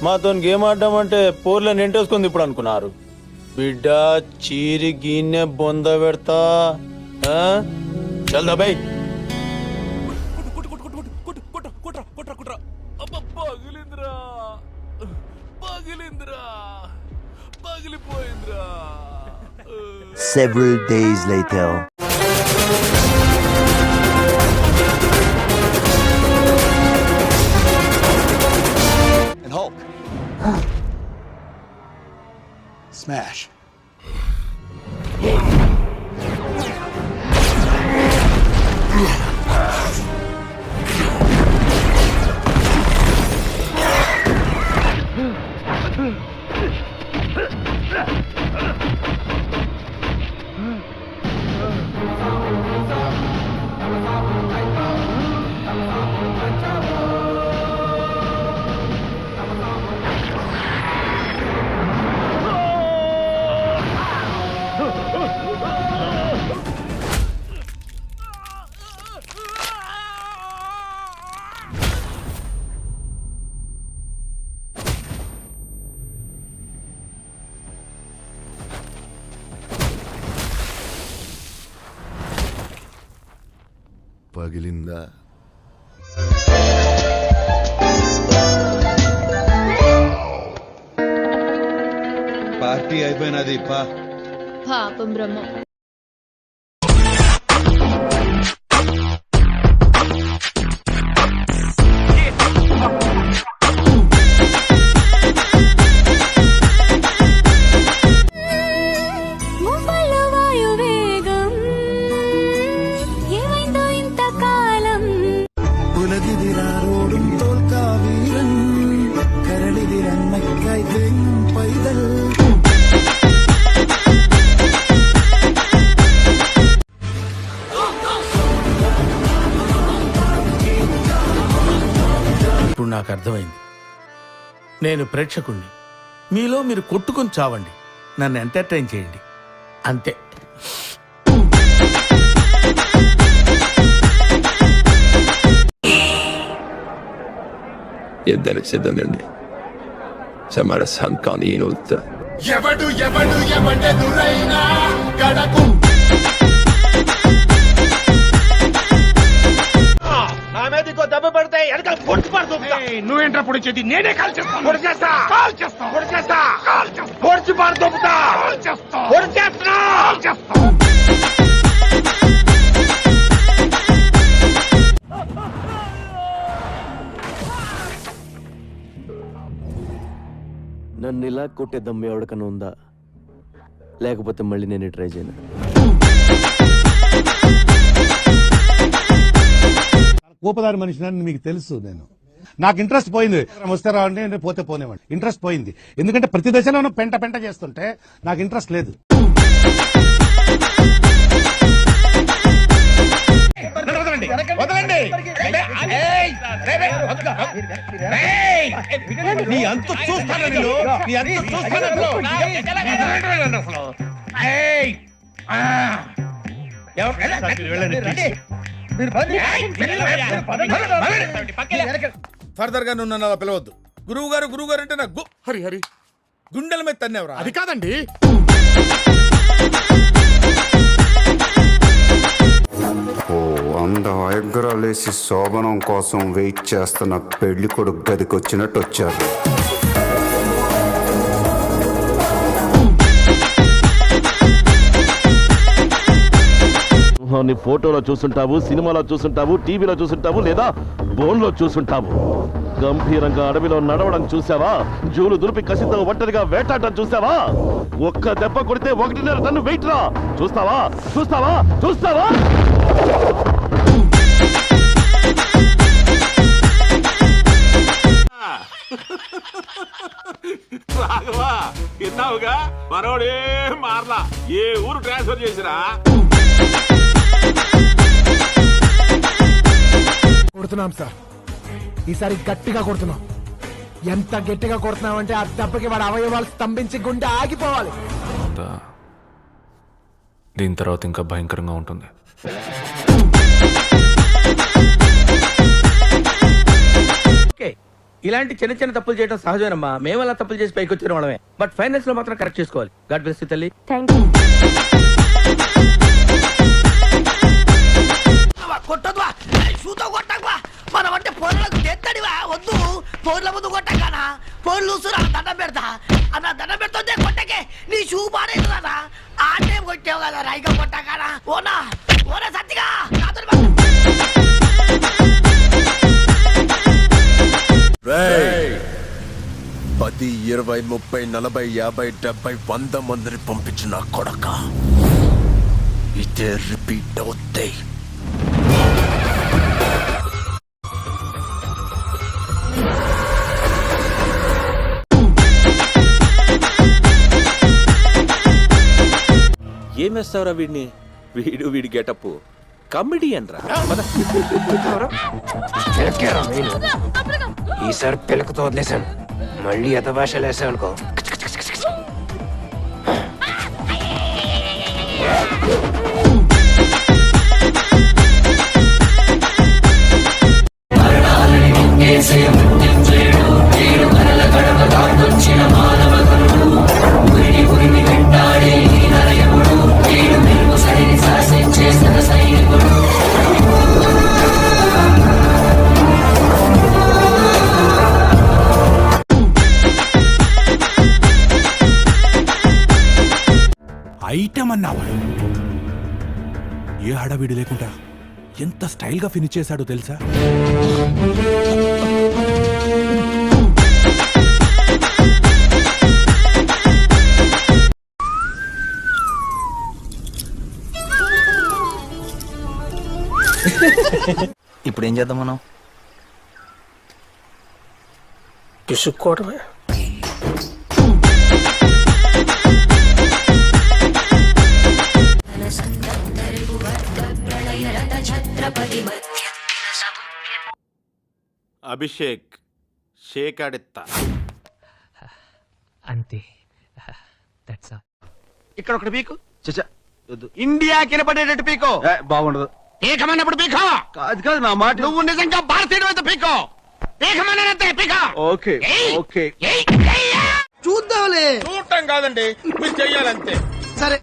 మాతో గేమ్ ఆడడం అంటే పోర్లను ఎంటేసుకుంది ఇప్పుడు అనుకున్నారు. బిడ్డ చీరి గిన్నె బొంద పెడతా. చల్ bye. Several days later. And Hulk. Smash. పగిలిందా? పార్టీ అయిపోయినది పాపం బ్రహ్మ. ఇప్పుడు నాకు అర్థమైంది. నేను ప్రేక్షకుణ్ణి. మీలో మీరు కొట్టుకొని చావండి, నన్ను ఎంటర్టైన్ చేయండి, అంతే. ఇద్దరు సిద్ధమండి. సమరసం కానీ ఎవడు ఎవడెదురైనా గడకు. నా మీద ఇంకో దెబ్బ పడితే వెనకాల పొడిచి పడుతుంది. నువ్వేంట్రా పొడిచేది? నేనే కాల్ చేస్తా. పొడిచి పడుతుంటా. నన్ను ఇలా కొట్టే దమ్ము ఎవరికన్నా ఉందా? లేకపోతే మళ్ళీ నేను ట్రై చేయను. కోపదారి మనిషిని మీకు తెలుసు. నాకు ఇంట్రెస్ట్ పోయింది. వస్తే రావండి, పోతే పోనేవాడి. ఇంట్రెస్ట్ పోయింది ఎందుకంటే ప్రతి దశలోనూ పెంట చేస్తుంటే నాకు ఇంట్రెస్ట్ లేదు. నీ అంత చూస్తాను. ఫర్దర్ గా నువ్వు నన్ను అలా పిలవద్దు. గురువు గారు అంటే నాకు హరి గుండెల మీద తన్నేవరా? అది కాదండి. వంద ఎగ్గరాలేసి శోభనం కోసం వెయిట్ చేస్తున్న పెళ్లి కొడుకు గదికి వచ్చినట్టు వచ్చారు. ఫోటోలో చూసుంటావు, సినిమాలో చూసుంటావు, టీవీలో చూసుంటావు, లేదా బోన్లో చూసుంటావు. గంభీరంగా అడవిలో నడవడం చూసావా? జూలు దులిపి కసితో ఒంటరిగా వేటాడటం చూసావా? ఒక్క దెబ్బ కొడితే 1.5 టన్ను వెయిట్ రా. చూస్తావా? రాఘవా, విన్నావుగా? మనోడే మార్లా. ఏ ఊరు ట్రాన్స్ఫర్ చేసినా? కొడుతున్నాం సార్, ఈసారి గట్టిగా కొడుతున్నాం. ఎంత గట్టిగా కొడుతున్నామంటే ఆ దెబ్బకి వాడి అవయవాలు స్తంభించి గుండె ఆగిపోవాలి. దీని తర్వాత ఇంకా భయంకరంగా ఉంటుంది. ఇలాంటి చిన్న చిన్న తప్పులు చేయడం సహజమేనమ్మా. మేము అలా తప్పులు చేసి పైకి వచ్చిన వాళ్ళమే. బట్ ఫైనల్స్ లో మాత్రం కరెక్ట్ చేసుకోవాలి. గాడ్ బ్లెస్ యు తల్లి. Thank you. కొట్టద్వా షూతో కొట్టక్వా. మనం అంటే పోర్లకు తెత్తడివా వద్దు. పోర్ల ముందు కొట్టగానా పోర్లు చూస్తున్నా దండం పెడతా అన్న. దండం పెడుతుందే కొట్టకే. నీ షూ బానేది కదా ఆ టైం కొట్టావు కదా రైగా కొట్టగానా. ఓనా ఓనా సత్తిగా నాతో 10, 20, 30, 40, 50, 70, 100 మందిని పంపించిన కొడక ఇదే రిపీట్ అవుతాయి. ఏం వేస్తావురా వీడిని? వీడి గెటప్ కమెడియన్ రా. ఈసారి పిలకతో వదిలేశాను, మళ్ళీ ఎత భాషలు వేసావు అనుకో. ఐటమ్ అన్నావా? ఏ హడావిడి లేకుండా ఎంత స్టైల్ గా ఫినిష్ చేశాడో తెలుసా? ఇప్పుడు ఏం చేద్దాం మనం? పిసుక్కోవడమే. అభిషేక్ షేక్ ఆడిత్తా అంతే. ఇక్కడ ఒకటి పీకు. ఇండియా కినపడేటట్టు పీకో. బాగుండదు. ఏకమన్నప్పుడు పీకో. అది కాదు నా మాట. నువ్వు నిజంగా భారతీయుడు అయితే పీకో. ఏకమన్నంతే పీకో. ఓకే ఓకే చూద్దాంలే. చూడటం కాదండి, మీరు చెయ్యాలంతే.